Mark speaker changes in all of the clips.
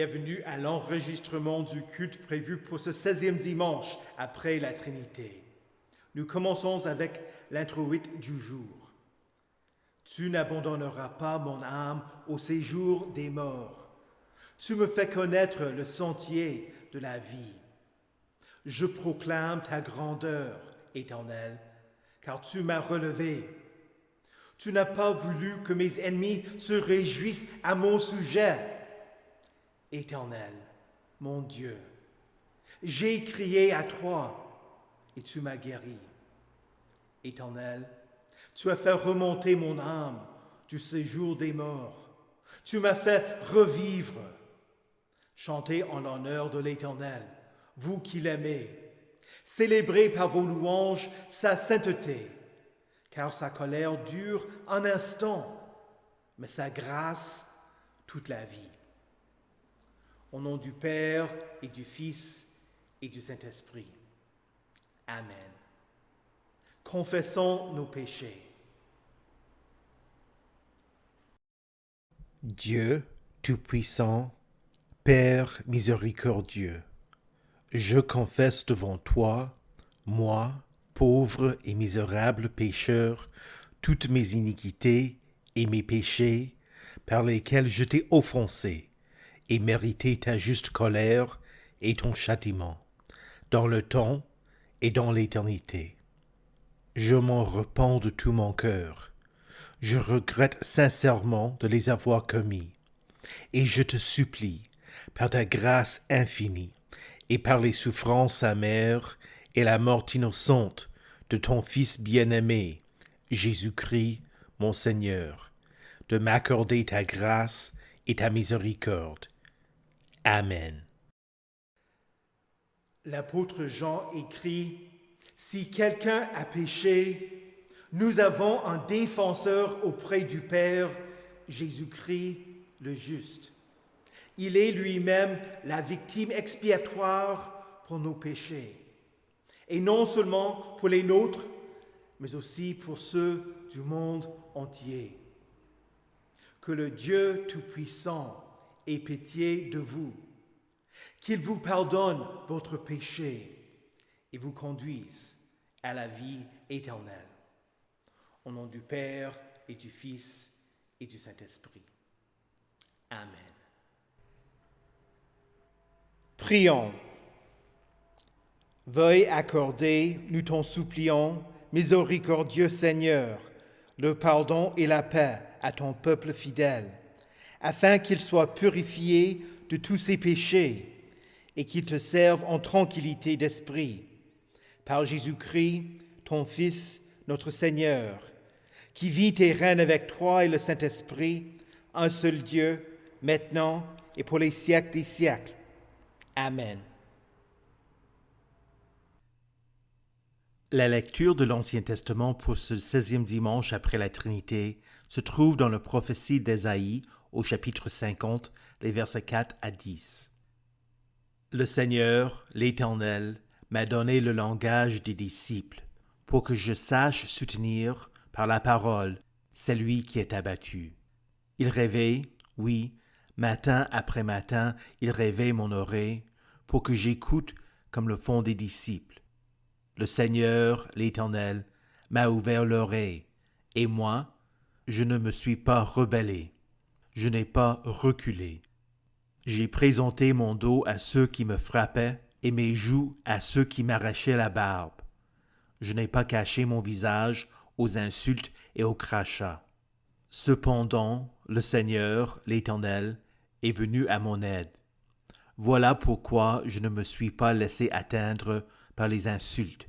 Speaker 1: Bienvenue à l'enregistrement du culte prévu pour ce 16e dimanche après la Trinité. Nous commençons avec l'introïte du jour. Tu n'abandonneras pas mon âme au séjour des morts. Tu me fais connaître le sentier de la vie. Je proclame ta grandeur, Éternel, car tu m'as relevé. Tu n'as pas voulu que mes ennemis se réjouissent à mon sujet. Éternel, mon Dieu, j'ai crié à toi et tu m'as guéri. Éternel, tu as fait remonter mon âme du séjour des morts. Tu m'as fait revivre. Chantez en l'honneur de l'Éternel, vous qui l'aimez. Célébrez par vos louanges sa sainteté, car sa colère dure un instant, mais sa grâce toute la vie. Au nom du Père et du Fils et du Saint-Esprit. Amen. Confessons nos péchés.
Speaker 2: Dieu Tout-Puissant, Père miséricordieux, je confesse devant toi, moi, pauvre et misérable pécheur, toutes mes iniquités et mes péchés par lesquels je t'ai offensé et mérité ta juste colère et ton châtiment, dans le temps et dans l'éternité. Je m'en repens de tout mon cœur. Je regrette sincèrement de les avoir commis, et je te supplie, par ta grâce infinie, et par les souffrances amères et la mort innocente de ton Fils bien-aimé, Jésus-Christ, mon Seigneur, de m'accorder ta grâce et ta miséricorde. Amen.
Speaker 1: L'apôtre Jean écrit, « Si quelqu'un a péché, nous avons un défenseur auprès du Père, Jésus-Christ le juste. Il est lui-même la victime expiatoire pour nos péchés, et non seulement pour les nôtres, mais aussi pour ceux du monde entier. Que le Dieu Tout-Puissant ait pitié de vous, qu'il vous pardonne votre péché et vous conduise à la vie éternelle. Au nom du Père et du Fils et du Saint-Esprit. Amen. Prions. Veuille accorder, nous t'en supplions, miséricordieux Seigneur, le pardon et la paix à ton peuple fidèle, afin qu'il soit purifié de tous ses péchés et qu'il te serve en tranquillité d'esprit. Par Jésus-Christ, ton Fils, notre Seigneur, qui vit et règne avec toi et le Saint-Esprit, un seul Dieu, maintenant et pour les siècles des siècles. Amen.
Speaker 2: La lecture de l'Ancien Testament pour ce 16e dimanche après la Trinité se trouve dans la prophétie d'Ésaïe au chapitre 50, les versets 4 à 10. Le Seigneur, l'Éternel, m'a donné le langage des disciples, pour que je sache soutenir par la parole celui qui est abattu. Il réveille, oui, matin après matin, il réveille mon oreille, pour que j'écoute comme le font des disciples. Le Seigneur, l'Éternel, m'a ouvert l'oreille, et moi, je ne me suis pas rebellé, je n'ai pas reculé. J'ai présenté mon dos à ceux qui me frappaient et mes joues à ceux qui m'arrachaient la barbe. Je n'ai pas caché mon visage aux insultes et aux crachats. Cependant, le Seigneur, l'Éternel, est venu à mon aide. Voilà pourquoi je ne me suis pas laissé atteindre par les insultes.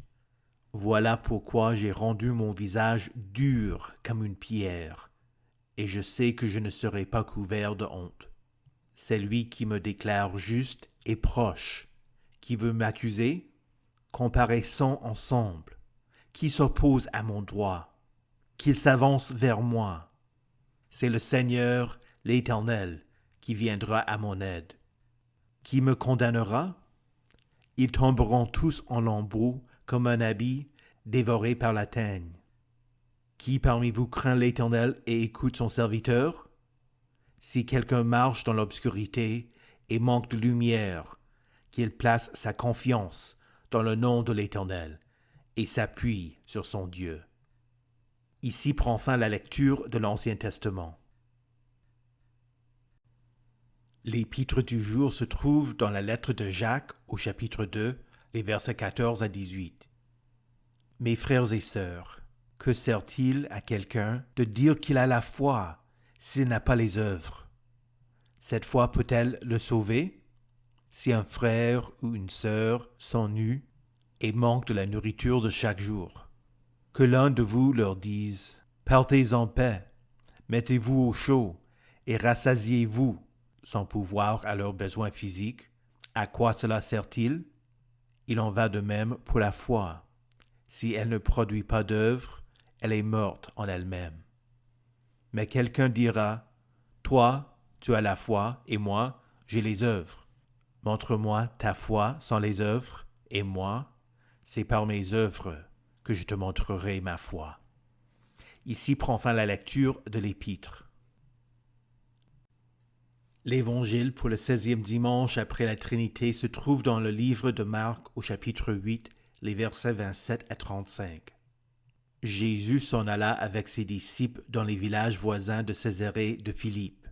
Speaker 2: Voilà pourquoi j'ai rendu mon visage dur comme une pierre, et je sais que je ne serai pas couvert de honte. C'est lui qui me déclare juste et proche. Qui veut m'accuser? Comparaissons ensemble. Qui s'oppose à mon droit? Qu'il s'avance vers moi. C'est le Seigneur, l'Éternel, qui viendra à mon aide. Qui me condamnera? Ils tomberont tous en lambeaux comme un habit dévoré par la teigne. Qui parmi vous craint l'Éternel et écoute son serviteur? Si quelqu'un marche dans l'obscurité et manque de lumière, qu'il place sa confiance dans le nom de l'Éternel et s'appuie sur son Dieu. Ici prend fin la lecture de l'Ancien Testament. L'épître du jour se trouve dans la lettre de Jacques au chapitre 2, les versets 14 à 18. Mes frères et sœurs, que sert-il à quelqu'un de dire qu'il a la foi s'il n'a pas les œuvres? Cette foi peut-elle le sauver? Si un frère ou une sœur sont nus et manquent de la nourriture de chaque jour, que l'un de vous leur dise « Partez en paix, mettez-vous au chaud et rassasiez-vous » sans pouvoir à leurs besoins physiques, à quoi cela sert-il? Il en va de même pour la foi. Si elle ne produit pas d'œuvre, elle est morte en elle-même. Mais quelqu'un dira, « Toi, tu as la foi, et moi, j'ai les œuvres. Montre-moi ta foi sans les œuvres, et moi, c'est par mes œuvres que je te montrerai ma foi. » Ici prend fin la lecture de l'Épître. L'Évangile pour le 16e dimanche après la Trinité se trouve dans le livre de Marc au chapitre 8, les versets 27 à 35. Jésus s'en alla avec ses disciples dans les villages voisins de Césarée de Philippe.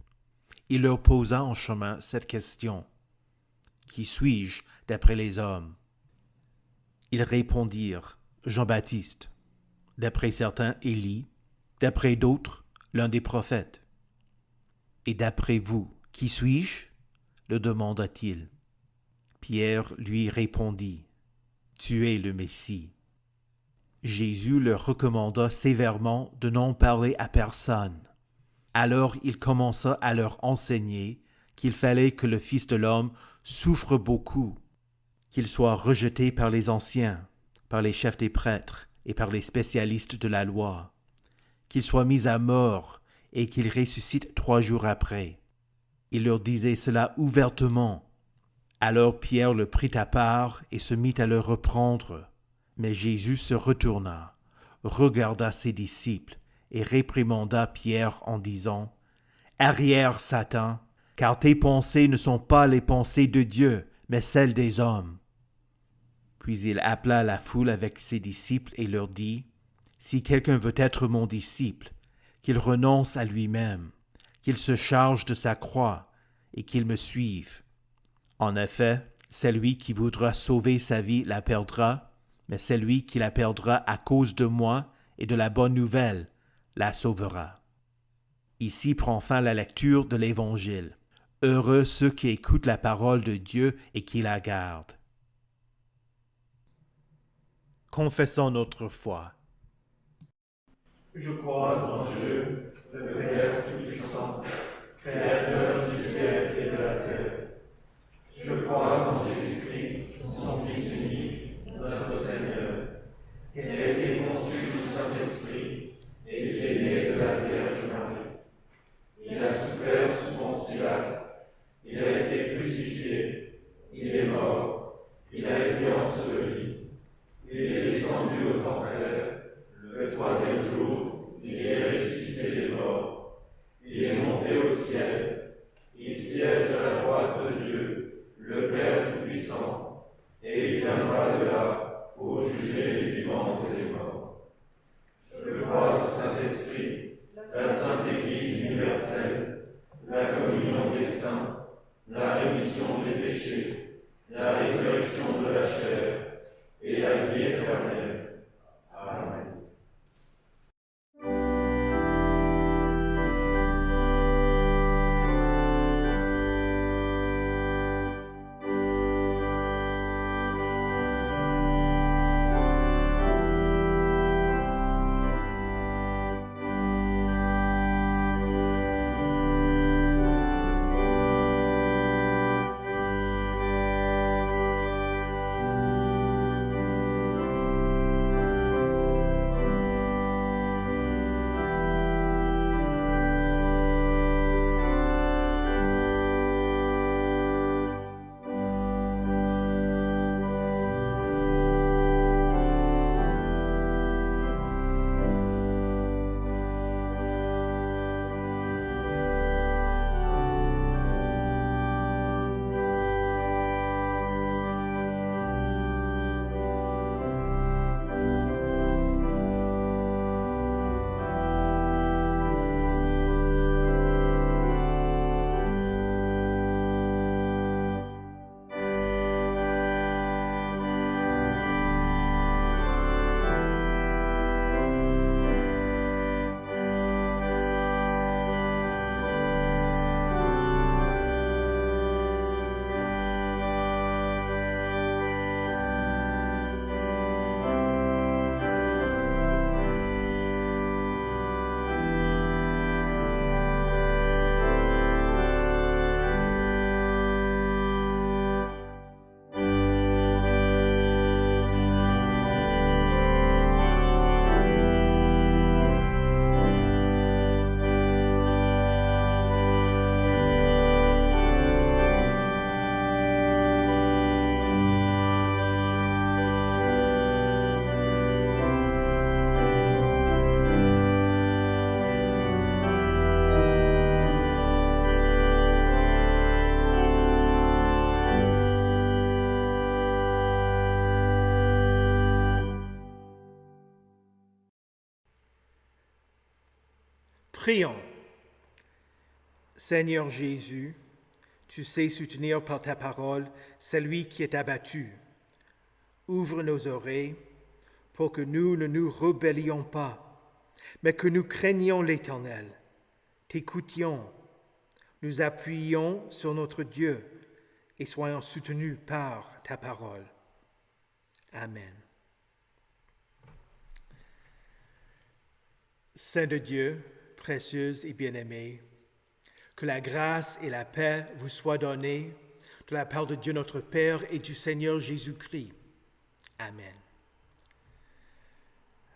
Speaker 2: Il leur posa en chemin cette question. « Qui suis-je d'après les hommes ?» Ils répondirent « Jean-Baptiste », d'après certains Élie, d'après d'autres l'un des prophètes. « Et d'après vous, qui suis-je » le demanda-t-il. Pierre lui répondit, « Tu es le Messie. » Jésus leur recommanda sévèrement de n'en parler à personne. Alors il commença à leur enseigner qu'il fallait que le Fils de l'homme souffre beaucoup, qu'il soit rejeté par les anciens, par les chefs des prêtres et par les spécialistes de la loi, qu'il soit mis à mort et qu'il ressuscite 3 jours après. Il leur disait cela ouvertement. Alors Pierre le prit à part et se mit à le reprendre. Mais Jésus se retourna, regarda ses disciples et réprimanda Pierre en disant « Arrière, Satan, car tes pensées ne sont pas les pensées de Dieu, mais celles des hommes. » Puis il appela la foule avec ses disciples et leur dit « Si quelqu'un veut être mon disciple, qu'il renonce à lui-même, qu'il se charge de sa croix et qu'il me suive. En effet, celui qui voudra sauver sa vie la perdra, mais celui qui la perdra à cause de moi et de la bonne nouvelle la sauvera. » Ici prend fin la lecture de l'Évangile. Heureux ceux qui écoutent la parole de Dieu et qui la gardent. Confessons notre foi.
Speaker 3: Je crois en Dieu, le Père Tout-Puissant, Créateur du ciel et de la terre. Je crois en Jésus-Christ, son Fils unique, notre Seigneur, qui a été conçu du Saint-Esprit et qui est né de la Vierge Marie. Il a souffert sous Ponce Pilate, il a été crucifié, il est mort, il a été enseveli, il est descendu aux enfers, le 3e jour, il est ressuscité des morts, il est monté au ciel, il siège à la droite de Dieu, le Père Tout-Puissant, et il viendra de là pour juger les vivants et les morts. Je crois au Saint-Esprit, la Sainte Église universelle, la communion des saints, la rémission des péchés, la résurrection de la chair et la vie éternelle. Amen.
Speaker 1: Prions. Seigneur Jésus, tu sais soutenir par ta parole celui qui est abattu. Ouvre nos oreilles pour que nous ne nous rebellions pas, mais que nous craignions l'Éternel, t'écoutions, nous appuyions sur notre Dieu et soyons soutenus par ta parole. Amen. Saint de Dieu, précieuse et bien-aimée, que la grâce et la paix vous soient données de la part de Dieu notre Père et du Seigneur Jésus-Christ. Amen.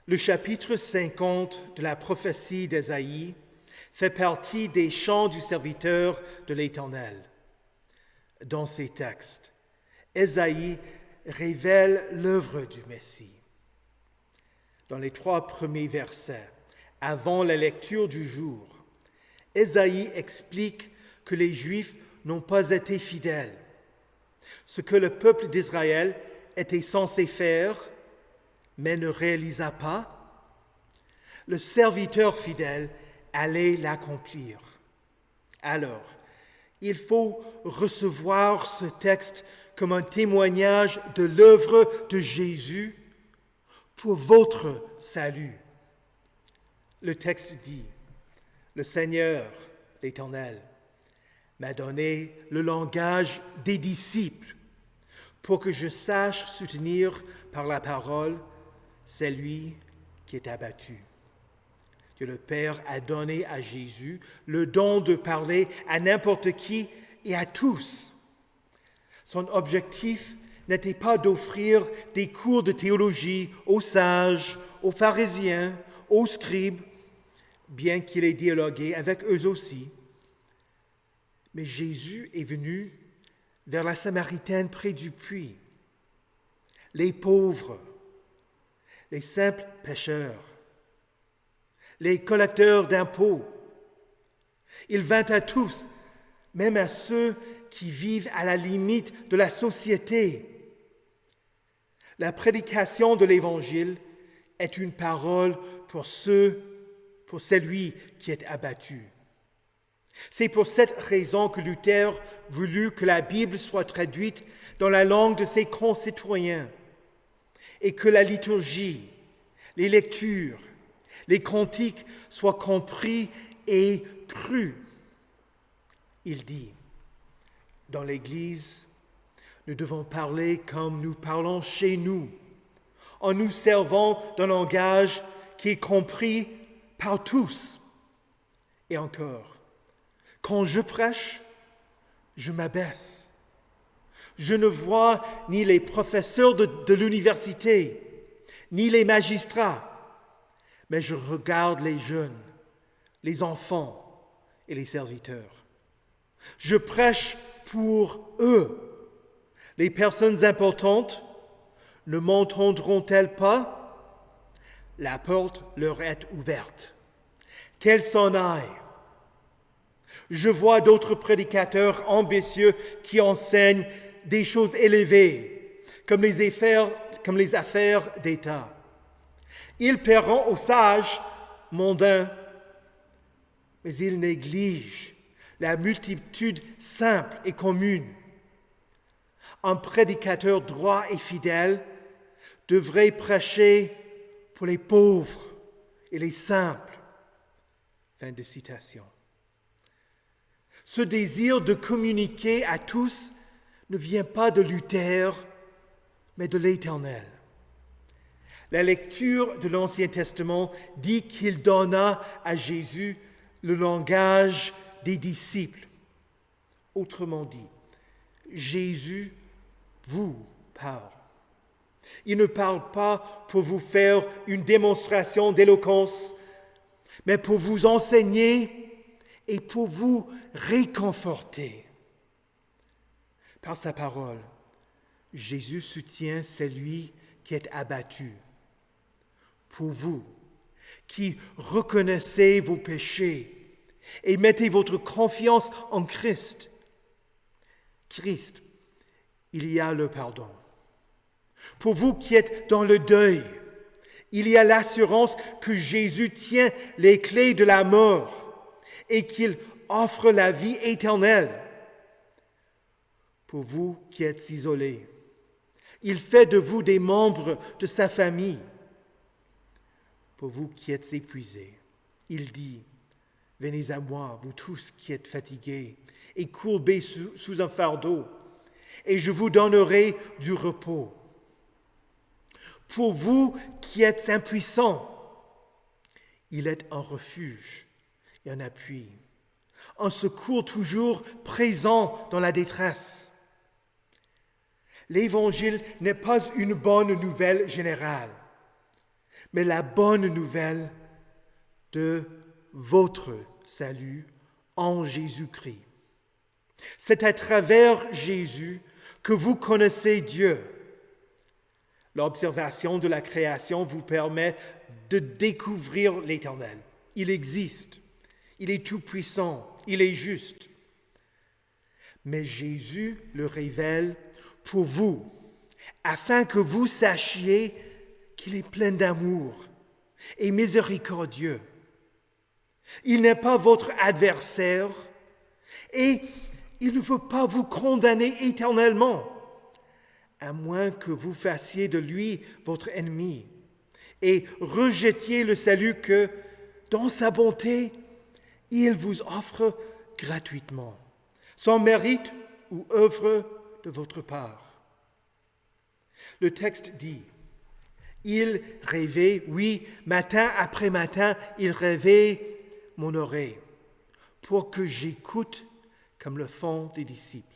Speaker 1: Le chapitre 50 de la prophétie d'Ésaïe fait partie des chants du serviteur de l'Éternel. Dans ces textes, Ésaïe révèle l'œuvre du Messie. Dans les 3 premiers versets, avant la lecture du jour, Ésaïe explique que les Juifs n'ont pas été fidèles. Ce que le peuple d'Israël était censé faire, mais ne réalisa pas, le serviteur fidèle allait l'accomplir. Alors, il faut recevoir ce texte comme un témoignage de l'œuvre de Jésus pour votre salut. Le texte dit, « Le Seigneur, l'Éternel, m'a donné le langage des disciples pour que je sache soutenir par la parole celui qui est abattu. » Dieu le Père a donné à Jésus le don de parler à n'importe qui et à tous. Son objectif n'était pas d'offrir des cours de théologie aux sages, aux pharisiens, aux scribes, bien qu'il ait dialogué avec eux aussi. Mais Jésus est venu vers la Samaritaine près du puits, les pauvres, les simples pécheurs, les collecteurs d'impôts. Il vint à tous, même à ceux qui vivent à la limite de la société. La prédication de l'Évangile est une parole pour celui qui est abattu. C'est pour cette raison que Luther voulut que la Bible soit traduite dans la langue de ses concitoyens et que la liturgie, les lectures, les cantiques soient compris et crus. Il dit, dans l'Église, nous devons parler comme nous parlons chez nous, en nous servant d'un langage qui est compris par tous. Et encore, quand je prêche, je m'abaisse. Je ne vois ni les professeurs de l'université, ni les magistrats, mais je regarde les jeunes, les enfants et les serviteurs. Je prêche pour eux. Les personnes importantes ne m'entendront-elles pas? La porte leur est ouverte. Qu'elles s'en aillent. Je vois d'autres prédicateurs ambitieux qui enseignent des choses élevées, comme les affaires d'État. Ils paieront aux sages mondains, mais ils négligent la multitude simple et commune. Un prédicateur droit et fidèle devrait prêcher pour les pauvres et les simples. Fin de citation. Ce désir de communiquer à tous ne vient pas de Luther, mais de l'Éternel. La lecture de l'Ancien Testament dit qu'il donna à Jésus le langage des disciples. Autrement dit, Jésus vous parle. Il ne parle pas pour vous faire une démonstration d'éloquence, mais pour vous enseigner et pour vous réconforter. Par sa parole, Jésus soutient celui qui est abattu. Pour vous, qui reconnaissez vos péchés et mettez votre confiance en Christ, il y a le pardon. Pour vous qui êtes dans le deuil, Il y a l'assurance que Jésus tient les clés de la mort et qu'il offre la vie éternelle. Pour vous qui êtes isolés, il fait de vous des membres de sa famille. Pour vous qui êtes épuisés, il dit, « Venez à moi, vous tous qui êtes fatigués et courbés sous un fardeau, et je vous donnerai du repos. » Pour vous qui êtes impuissants, il est un refuge et un appui, un secours toujours présent dans la détresse. L'Évangile n'est pas une bonne nouvelle générale, mais la bonne nouvelle de votre salut en Jésus-Christ. C'est à travers Jésus que vous connaissez Dieu. L'observation de la création vous permet de découvrir l'Éternel. Il existe, il est tout-puissant, il est juste. Mais Jésus le révèle pour vous, afin que vous sachiez qu'il est plein d'amour et miséricordieux. Il n'est pas votre adversaire et il ne veut pas vous condamner éternellement, à moins que vous fassiez de lui votre ennemi et rejetiez le salut que, dans sa bonté, il vous offre gratuitement, sans mérite ou œuvre de votre part. Le texte dit, il rêvait, oui, matin après matin, il rêvait mon oreille, pour que j'écoute comme le font des disciples.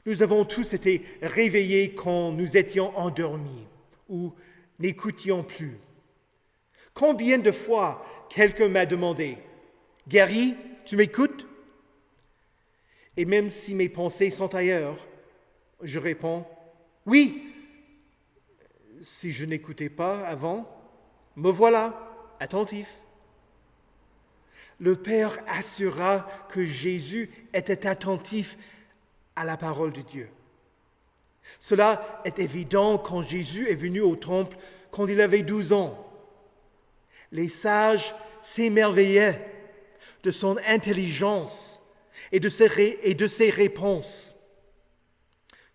Speaker 1: Nous avons tous été réveillés quand nous étions endormis ou n'écoutions plus. Combien de fois quelqu'un m'a demandé, « Gary, tu m'écoutes ?» Et même si mes pensées sont ailleurs, je réponds, « Oui, si je n'écoutais pas avant, me voilà, attentif. » Le Père assura que Jésus était attentif à la parole de Dieu. Cela est évident quand Jésus est venu au temple quand il avait 12 ans. Les sages s'émerveillaient de son intelligence et de ses réponses.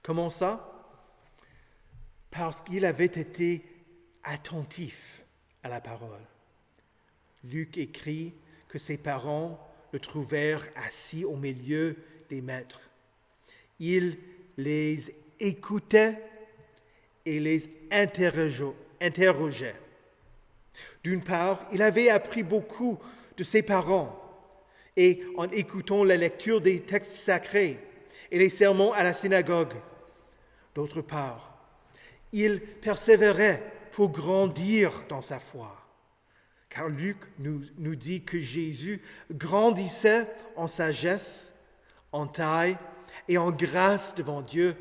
Speaker 1: Comment ça? Parce qu'il avait été attentif à la parole. Luc écrit que ses parents le trouvèrent assis au milieu des maîtres. Il les écoutait et les interrogeait. D'une part, il avait appris beaucoup de ses parents et en écoutant la lecture des textes sacrés et les sermons à la synagogue. D'autre part, il persévérait pour grandir dans sa foi. Car Luc nous dit que Jésus grandissait en sagesse, en taille et en grâce devant Dieu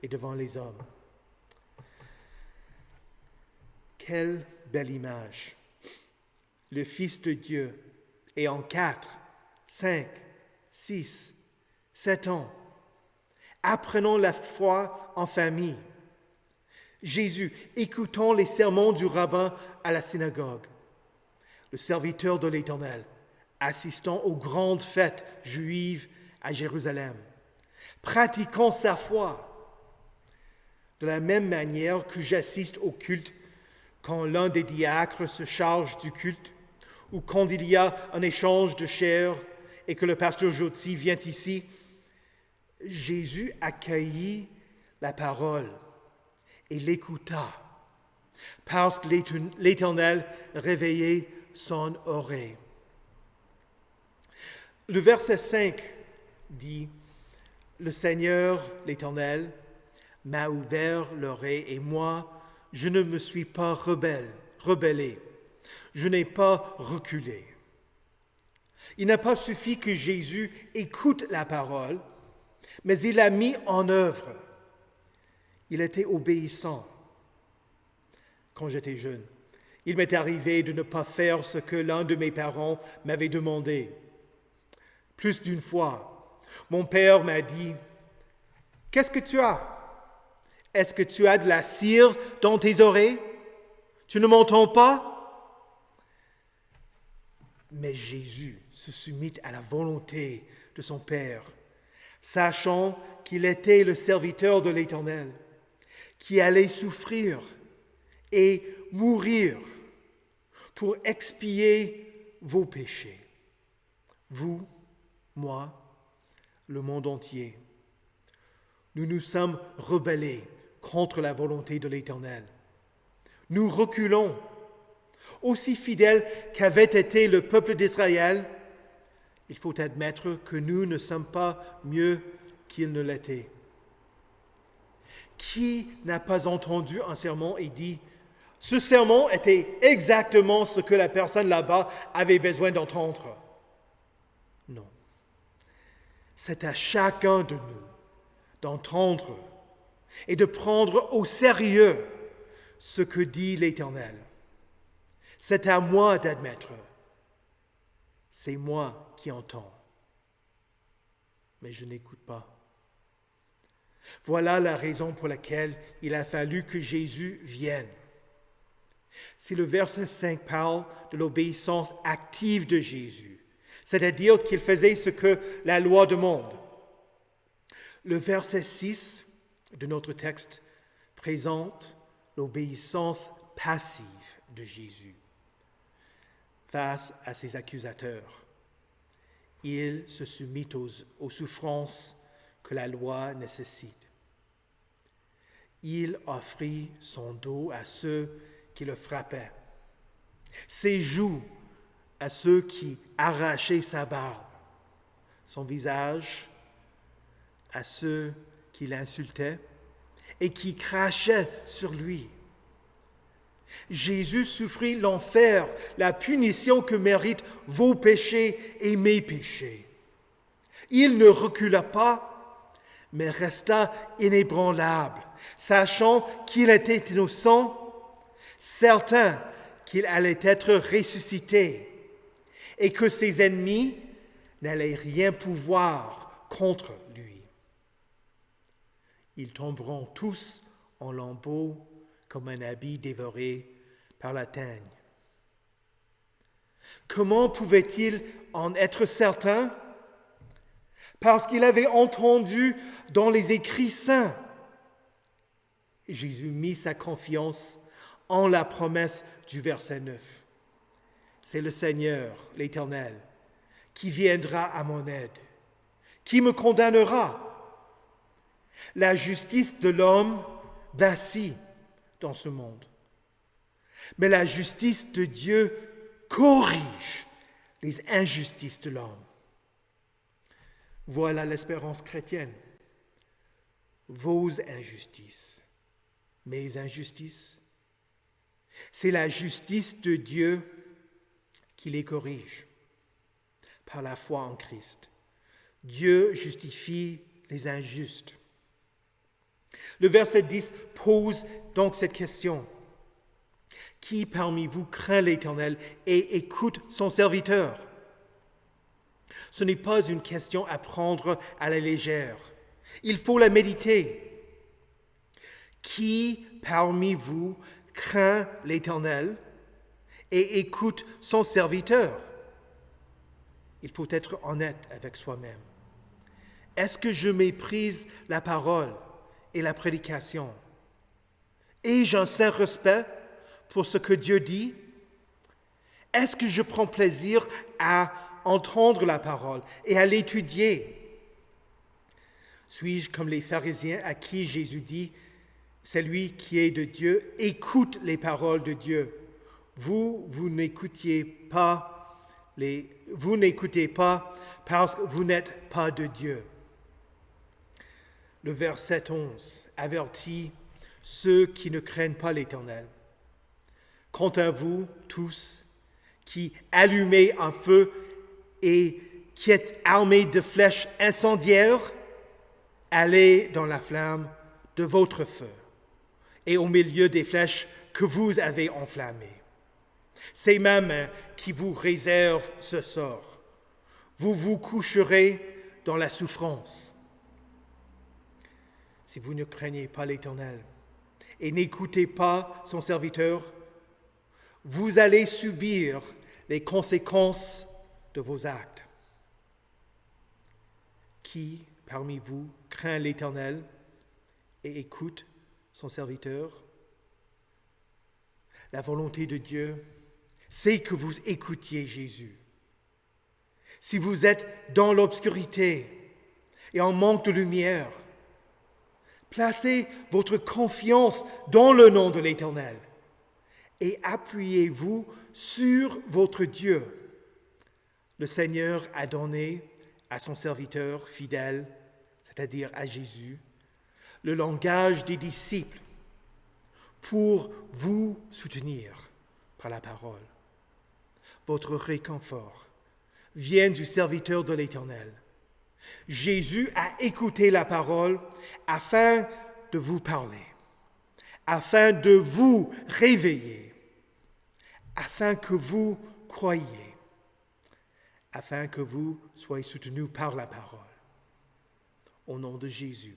Speaker 1: et devant les hommes. Quelle belle image! Le Fils de Dieu est en 4, 5, 6, 7 ans. Apprenons la foi en famille. Jésus écoutant les sermons du rabbin à la synagogue. Le serviteur de l'Éternel, assistant aux grandes fêtes juives à Jérusalem, pratiquant sa foi, de la même manière que j'assiste au culte quand l'un des diacres se charge du culte ou quand il y a un échange de chair et que le pasteur Jotzi vient ici. Jésus accueillit la parole et l'écouta parce que l'Éternel réveillait son oreille. Le verset 5 dit, « Le Seigneur, l'Éternel, m'a ouvert l'oreille et moi, je ne me suis pas rebellé, je n'ai pas reculé. » Il n'a pas suffi que Jésus écoute la parole, mais il l'a mis en œuvre. Il était obéissant. Quand j'étais jeune, il m'est arrivé de ne pas faire ce que l'un de mes parents m'avait demandé. Plus d'une fois, mon père m'a dit, « Qu'est-ce que tu as? Est-ce que tu as de la cire dans tes oreilles ?» Tu ne m'entends pas? Mais Jésus se soumit à la volonté de son Père, sachant qu'il était le serviteur de l'Éternel, qui allait souffrir et mourir pour expier vos péchés. Vous, moi, le monde entier. Nous nous sommes rebellés contre la volonté de l'Éternel. Nous reculons. Aussi fidèle qu'avait été le peuple d'Israël, il faut admettre que nous ne sommes pas mieux qu'ils ne l'étaient. Qui n'a pas entendu un sermon et dit « Ce sermon était exactement ce que la personne là-bas avait besoin d'entendre » ? Non. C'est à chacun de nous d'entendre et de prendre au sérieux ce que dit l'Éternel. C'est à moi d'admettre. C'est moi qui entends. Mais je n'écoute pas. Voilà la raison pour laquelle il a fallu que Jésus vienne. Si le verset 5 parle de l'obéissance active de Jésus, c'est-à-dire qu'il faisait ce que la loi demande, le verset 6 de notre texte présente l'obéissance passive de Jésus face à ses accusateurs. Il se soumit aux souffrances que la loi nécessite. Il offrit son dos à ceux qui le frappaient, ses joues à ceux qui arrachaient sa barbe, son visage à ceux qui l'insultaient et qui crachaient sur lui. Jésus souffrit l'enfer, la punition que méritent vos péchés et mes péchés. Il ne recula pas, mais resta inébranlable, sachant qu'il était innocent, certain qu'il allait être ressuscité et que ses ennemis n'allaient rien pouvoir contre lui. Ils tomberont tous en lambeaux comme un habit dévoré par la teigne. Comment pouvait-il en être certain? Parce qu'il avait entendu dans les écrits saints. Jésus mit sa confiance en la promesse du verset 9. C'est le Seigneur, l'Éternel, qui viendra à mon aide. Qui me condamnera? La justice de l'homme vacille dans ce monde. Mais la justice de Dieu corrige les injustices de l'homme. Voilà l'espérance chrétienne. Vos injustices, mes injustices, c'est la justice de Dieu qui les corrige par la foi en Christ. Dieu justifie les injustes. Le verset 10 pose donc cette question. Qui parmi vous craint l'Éternel et écoute son serviteur? Ce n'est pas une question à prendre à la légère. Il faut la méditer. Qui parmi vous craint l'Éternel et écoute son serviteur? Il faut être honnête avec soi-même. Est-ce que je méprise la parole et la prédication? Ai-je un saint respect pour ce que Dieu dit? Est-ce que je prends plaisir à entendre la parole et à l'étudier? Suis-je comme les pharisiens à qui Jésus dit « Celui qui est de Dieu écoute les paroles de Dieu. Vous n'écoutez pas parce que vous n'êtes pas de Dieu. » Le verset 11 avertit ceux qui ne craignent pas l'Éternel. Quant à vous tous qui allumez un feu et qui êtes armés de flèches incendiaires, allez dans la flamme de votre feu et au milieu des flèches que vous avez enflammées. C'est ma main qui vous réserve ce sort. Vous vous coucherez dans la souffrance. Si vous ne craignez pas l'Éternel et n'écoutez pas son serviteur, vous allez subir les conséquences de vos actes. Qui parmi vous craint l'Éternel et écoute son serviteur? La volonté de Dieu, c'est que vous écoutiez Jésus. Si vous êtes dans l'obscurité et en manque de lumière, placez votre confiance dans le nom de l'Éternel et appuyez-vous sur votre Dieu. Le Seigneur a donné à son serviteur fidèle, c'est-à-dire à Jésus, le langage des disciples pour vous soutenir par la parole. Votre réconfort vient du serviteur de l'Éternel. Jésus a écouté la parole afin de vous parler, afin de vous réveiller, afin que vous croyiez, afin que vous soyez soutenus par la parole. Au nom de Jésus.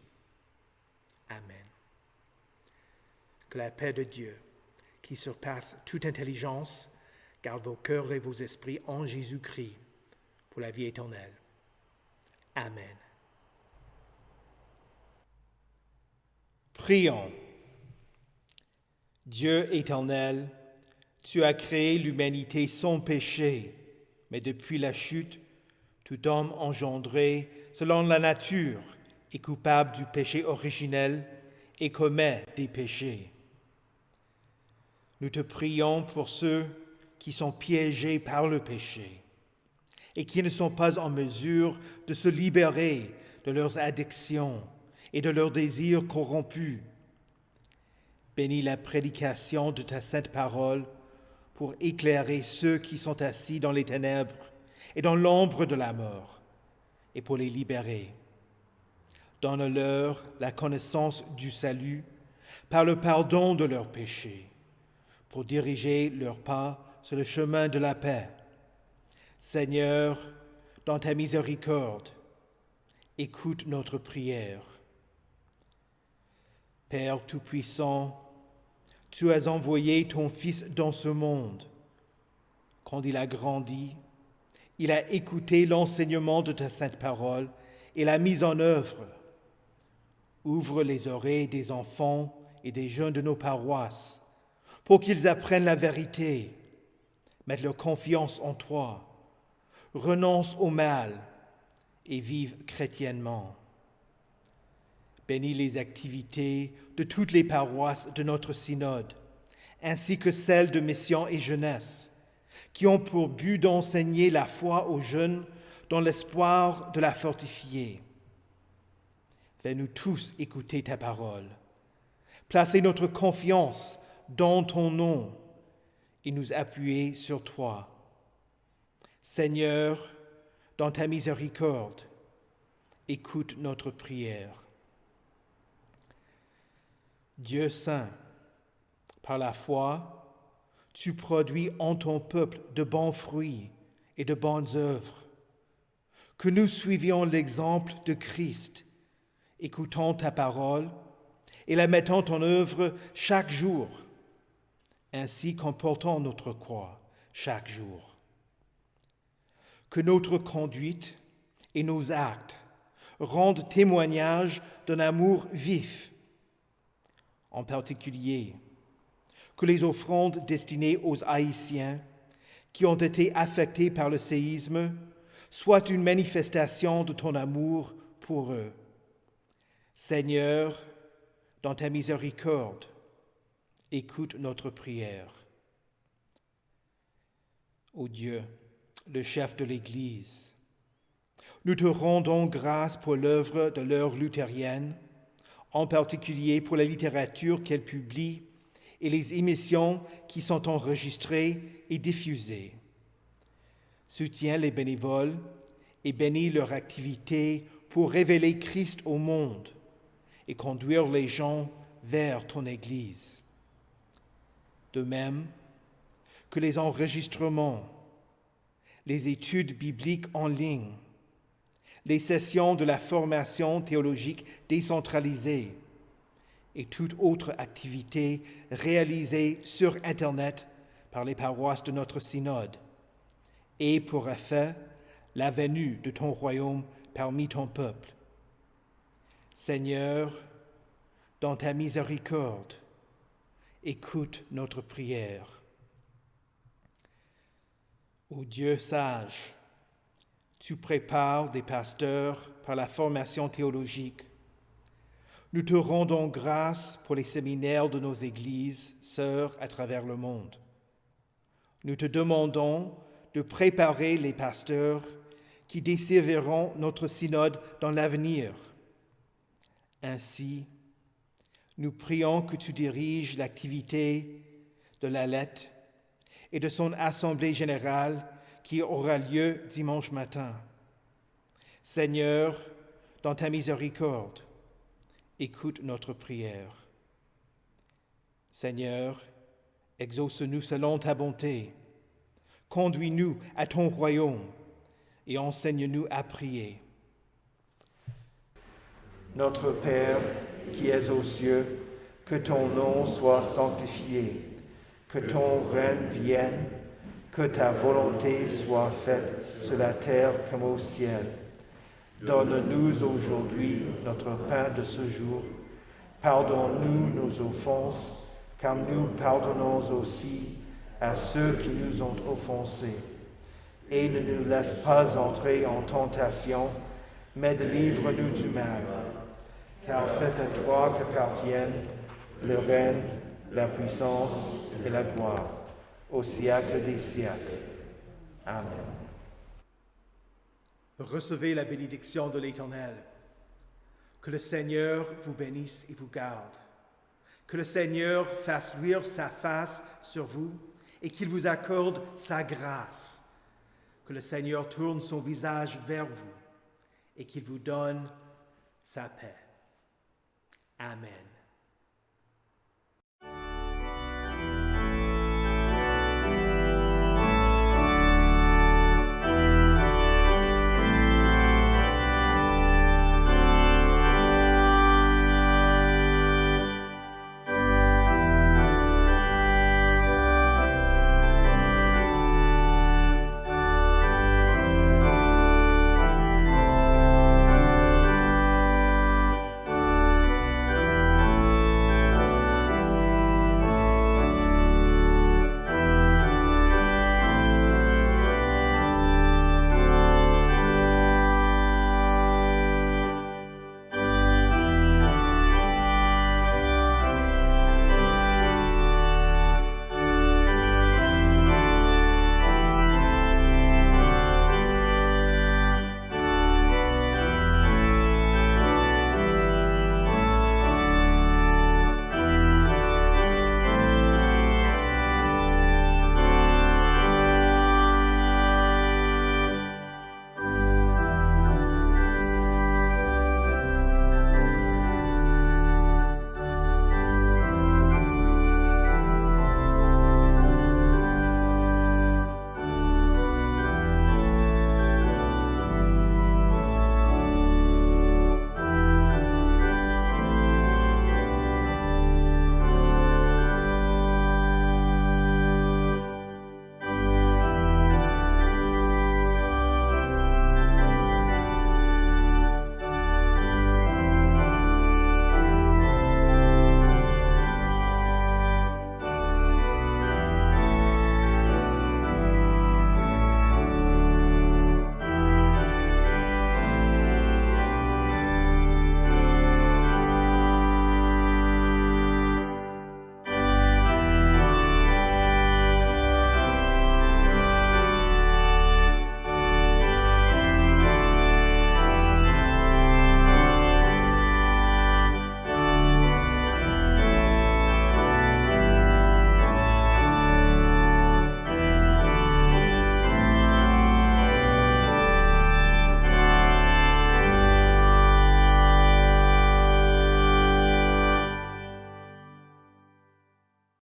Speaker 1: Amen. Que la paix de Dieu, qui surpasse toute intelligence, garde vos cœurs et vos esprits en Jésus-Christ pour la vie éternelle. Amen.
Speaker 2: Prions. Dieu éternel, tu as créé l'humanité sans péché, mais depuis la chute, tout homme engendré selon la nature est coupable du péché originel et commet des péchés. Nous te prions pour ceux qui sont piégés par le péché et qui ne sont pas en mesure de se libérer de leurs addictions et de leurs désirs corrompus. Bénis la prédication de ta sainte parole pour éclairer ceux qui sont assis dans les ténèbres et dans l'ombre de la mort, et pour les libérer. Donne-leur la connaissance du salut par le pardon de leurs péchés, pour diriger leurs pas sur le chemin de la paix. Seigneur, dans ta miséricorde, écoute notre prière. Père Tout-Puissant, tu as envoyé ton Fils dans ce monde. Quand il a grandi, il a écouté l'enseignement de ta sainte parole et l'a mise en œuvre. Ouvre les oreilles des enfants et des jeunes de nos paroisses pour qu'ils apprennent la vérité, mettent leur confiance en toi, renoncent au mal et vivent chrétiennement. Bénis les activités de toutes les paroisses de notre synode, ainsi que celles de mission et jeunesse, qui ont pour but d'enseigner la foi aux jeunes dans l'espoir de la fortifier. Fais-nous tous écouter ta parole, placer notre confiance dans ton nom et nous appuyer sur toi. Seigneur, dans ta miséricorde, écoute notre prière. Dieu saint, par la foi, tu produis en ton peuple de bons fruits et de bonnes œuvres. Que nous suivions l'exemple de Christ, écoutant ta parole et la mettant en œuvre chaque jour, ainsi qu'en portant notre croix chaque jour. Que notre conduite et nos actes rendent témoignage d'un amour vif. En particulier, que les offrandes destinées aux Haïtiens qui ont été affectés par le séisme soient une manifestation de ton amour pour eux. Seigneur, dans ta miséricorde, écoute notre prière. Ô Dieu, le chef de l'Église, nous te rendons grâce pour l'œuvre de l'heure luthérienne, en particulier pour la littérature qu'elle publie et les émissions qui sont enregistrées et diffusées. Soutiens les bénévoles et bénis leur activité pour révéler Christ au monde et conduire les gens vers ton Église. De même que les enregistrements, les études bibliques en ligne, les sessions de la formation théologique décentralisée et toute autre activité réalisée sur Internet
Speaker 1: par les paroisses de notre synode, et pour effet la venue de ton royaume parmi ton peuple. Seigneur, dans ta miséricorde, écoute notre prière. Ô Dieu sage, tu prépares des pasteurs par la formation théologique. Nous te rendons grâce pour les séminaires de nos églises sœurs à travers le monde. Nous te demandons de préparer les pasteurs qui desserviront notre synode dans l'avenir. Ainsi, nous prions que tu diriges l'activité de la Lette et de son assemblée générale qui aura lieu dimanche matin. Seigneur, dans ta miséricorde, écoute notre prière. Seigneur, exauce-nous selon ta bonté. Conduis-nous à ton royaume et enseigne-nous à prier.
Speaker 3: Notre Père, qui es aux cieux, que ton nom soit sanctifié, que ton règne vienne, que ta volonté soit faite sur la terre comme au ciel. Donne-nous aujourd'hui notre pain de ce jour. Pardonne-nous nos offenses, comme nous pardonnons aussi à ceux qui nous ont offensés. Et ne nous laisse pas entrer en tentation, mais délivre-nous du mal. Car c'est à toi qu'appartiennent le règne, la puissance et la gloire, au siècle des siècles. Amen.
Speaker 1: Recevez la bénédiction de l'Éternel. Que le Seigneur vous bénisse et vous garde. Que le Seigneur fasse luire sa face sur vous et qu'il vous accorde sa grâce. Que le Seigneur tourne son visage vers vous et qu'il vous donne sa paix. Amen.